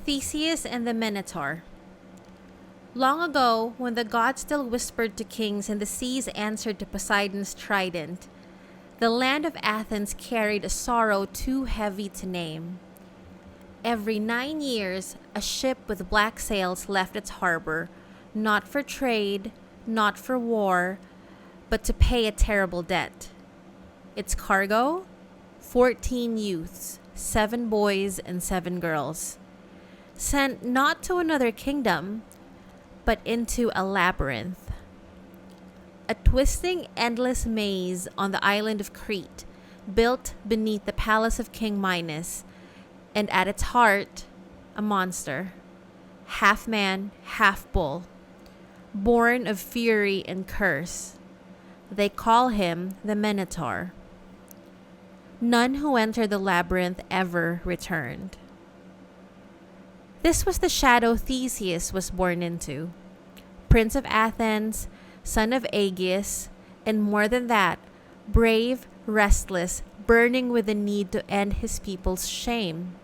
Theseus and the Minotaur. Long ago, when the gods still whispered to kings and the seas answered to Poseidon's trident, the land of Athens carried a sorrow too heavy to name. Every 9 years, a ship with black sails left its harbor, not for trade, not for war, but to pay a terrible debt. Its cargo? 14 youths, 7 boys and 7 girls, sent not to another kingdom, but into a labyrinth. A twisting, endless maze on the island of Crete, built beneath the palace of King Minos, and at its heart, a monster, half man, half bull, born of fury and curse. They call him the Minotaur. None who entered the labyrinth ever returned. This was the shadow Theseus was born into, Prince of Athens, son of Aegeus, and more than that, brave, restless, burning with the need to end his people's shame.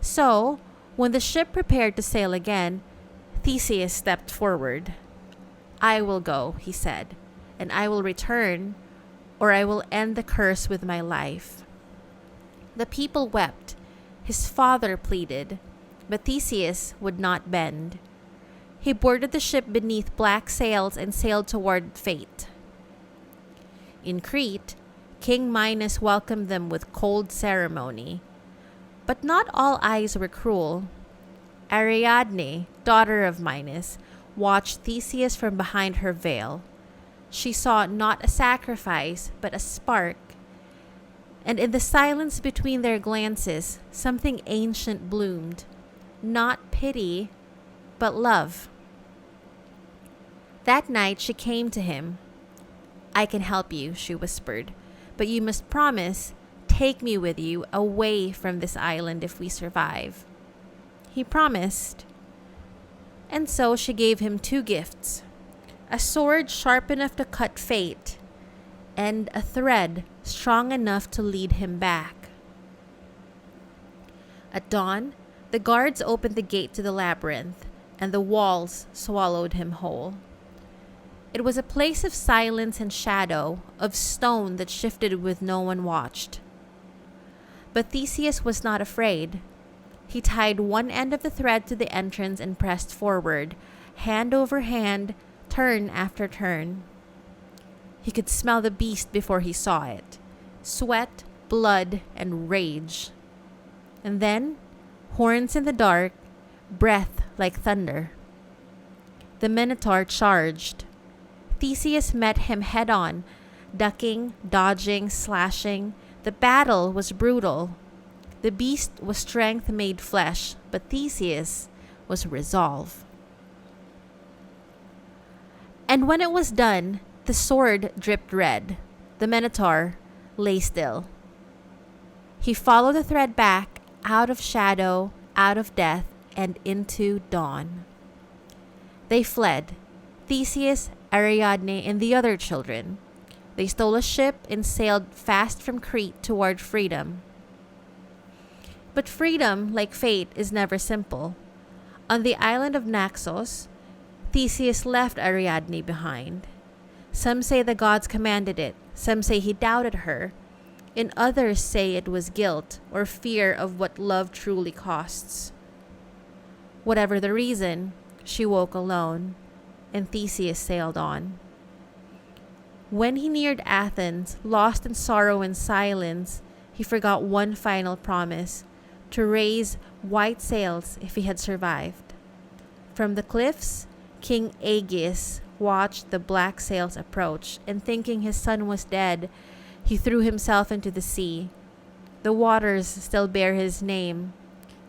So, when the ship prepared to sail again, Theseus stepped forward. "I will go," he said, "and I will return, or I will end the curse with my life." The people wept. His father pleaded, but Theseus would not bend. He boarded the ship beneath black sails and sailed toward fate. In Crete, King Minos welcomed them with cold ceremony. But not all eyes were cruel. Ariadne, daughter of Minos, watched Theseus from behind her veil. She saw not a sacrifice, but a spark. And in the silence between their glances, something ancient bloomed. Not pity, but love. That night she came to him. "I can help you," she whispered, "but you must promise, take me with you away from this island if we survive." He promised. And so she gave him 2 gifts. A sword sharp enough to cut fate, and a thread strong enough to lead him back. At dawn, the guards opened the gate to the labyrinth, and the walls swallowed him whole. It was a place of silence and shadow, of stone that shifted with no one watched. But Theseus was not afraid. He tied one end of the thread to the entrance and pressed forward, hand over hand, turn after turn. He could smell the beast before he saw it. Sweat, blood, and rage. And then, horns in the dark, breath like thunder. The Minotaur charged. Theseus met him head on, ducking, dodging, slashing. The battle was brutal. The beast was strength made flesh, but Theseus was resolve. And when it was done, the sword dripped red. The Minotaur lay still. He followed the thread back, out of shadow, out of death, and into dawn. They fled, Theseus, Ariadne, and the other children. They stole a ship and sailed fast from Crete toward freedom. But freedom, like fate, is never simple. On the island of Naxos, Theseus left Ariadne behind. Some say the gods commanded it, some say he doubted her, and others say it was guilt or fear of what love truly costs. Whatever the reason, she woke alone, and Theseus sailed on. When he neared Athens, lost in sorrow and silence, he forgot one final promise, to raise white sails if he had survived. From the cliffs, King Aegeus watched the black sails approach, and thinking his son was dead, he threw himself into the sea. The waters still bear his name,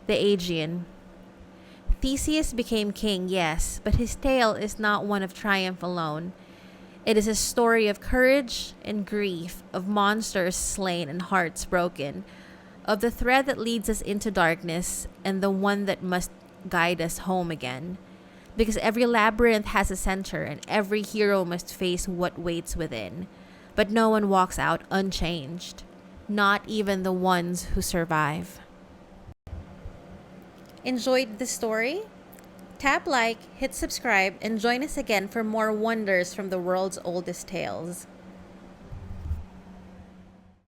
the Aegean. Theseus became king, yes, but his tale is not one of triumph alone. It is a story of courage and grief, of monsters slain and hearts broken, of the thread that leads us into darkness and the one that must guide us home again. Because every labyrinth has a center, and every hero must face what waits within. But no one walks out unchanged, not even the ones who survive. Enjoyed the story? Tap like, hit subscribe, and join us again for more wonders from the world's oldest tales.